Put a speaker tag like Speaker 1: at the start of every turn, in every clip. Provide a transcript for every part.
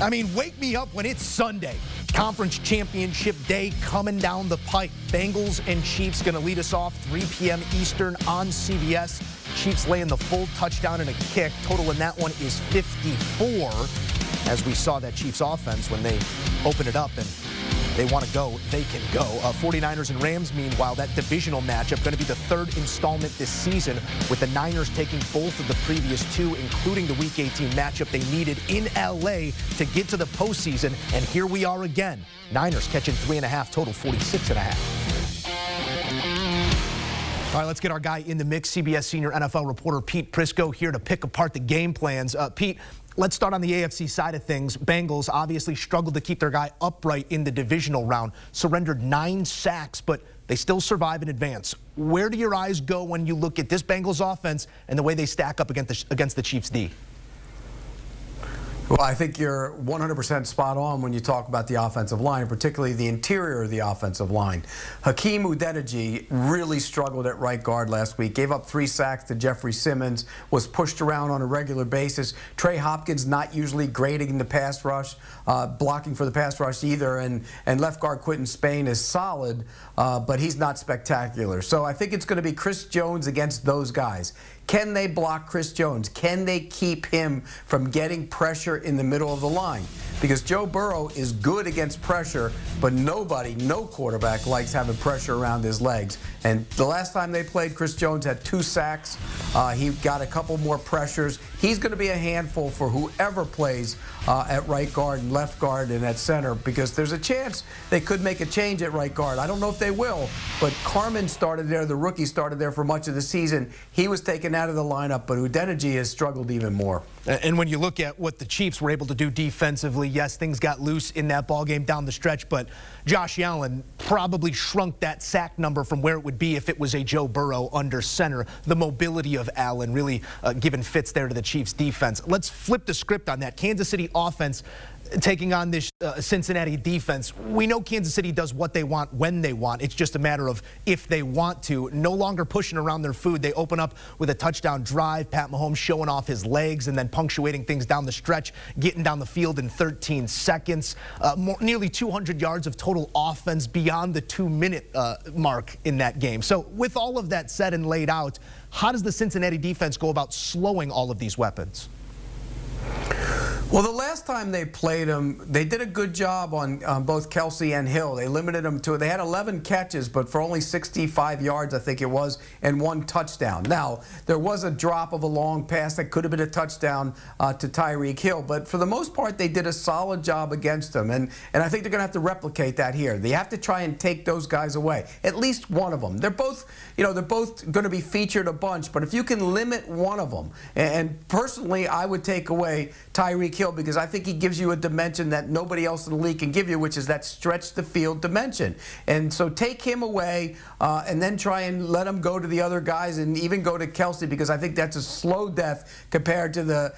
Speaker 1: I mean, wake me up when it's Sunday. Conference Championship Day coming down the pike. Bengals and Chiefs going to lead us off 3 p.m. Eastern on CBS. Chiefs laying the full touchdown and a kick. Total in that one is 54. As we saw that Chiefs offense when they open it up and they want to go, they can go. 49ers and Rams, meanwhile, that divisional matchup going to be the third installment this season, with the Niners taking both of the previous two, including the Week 18 matchup they needed in L.A. to get to the postseason. And here we are again. Niners catching 3.5, total 46.5. All right, let's get our guy in the mix. CBS senior NFL reporter Pete Prisco here to pick apart the game plans. Pete, let's start on the AFC side of things. Bengals obviously struggled to keep their guy upright in the divisional round, surrendered 9 sacks, but they still survive in advance. Where do your eyes go when you look at this Bengals offense and the way they stack up against the Chiefs' D?
Speaker 2: Well, I think you're 100% spot on when you talk about the offensive line, particularly the interior of the offensive line. Hakeem Udeniji really struggled at right guard last week, gave up 3 sacks to Jeffrey Simmons, was pushed around on a regular basis. Trey Hopkins not usually grading the pass rush, blocking for the pass rush either, and left guard Quentin Spain is solid, but he's not spectacular. So I think it's going to be Chris Jones against those guys. Can they block Chris Jones? Can they keep him from getting pressure in the middle of the line? Because Joe Burrow is good against pressure, but no quarterback likes having pressure around his legs. And the last time they played, Chris Jones had 2 sacks. He got a couple more pressures. He's going to be a handful for whoever plays at right guard and left guard and at center, because there's a chance they could make a change at right guard. I don't know if they will, but Carmen started there. The rookie started there for much of the season. He was taken out of the lineup, but Udeniji has struggled even more.
Speaker 1: And when you look at what the Chiefs were able to do defensively, yes, things got loose in that ball game down the stretch, but Josh Allen probably shrunk that sack number from where it would be if it was a Joe Burrow under center. The mobility of Allen really giving fits there to the Chiefs defense. Let's flip the script on that. Kansas City offense taking on this Cincinnati defense. We know Kansas City does what they want when they want. It's just a matter of if they want to. No longer pushing around their food. They open up with a touchdown drive. Pat Mahomes showing off his legs and then punctuating things down the stretch, getting down the field in 13 seconds. Nearly 200 yards of total offense beyond the 2-minute mark in that game. So with all of that said and laid out, how does the Cincinnati defense go about slowing all of these weapons?
Speaker 2: Well, the last time they played him, they did a good job on both Kelsey and Hill. They limited them to, they had 11 catches, but for only 65 yards, I think it was, and 1 touchdown. Now, there was a drop of a long pass that could have been a touchdown to Tyreek Hill, but for the most part, they did a solid job against them, and I think they're going to have to replicate that here. They have to try and take those guys away, at least one of them. They're both, they're both going to be featured a bunch, but if you can limit one of them, and personally, I would take away Tyreek Hill, because I think he gives you a dimension that nobody else in the league can give you, which is that stretch the field dimension. And so take him away and then try and let him go to the other guys and even go to Kelsey, because I think that's a slow death compared to the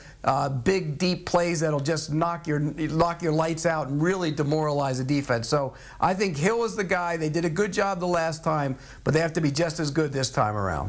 Speaker 2: big, deep plays that'll just knock your lights out and really demoralize the defense. So I think Hill is the guy. They did a good job the last time, but they have to be just as good this time around.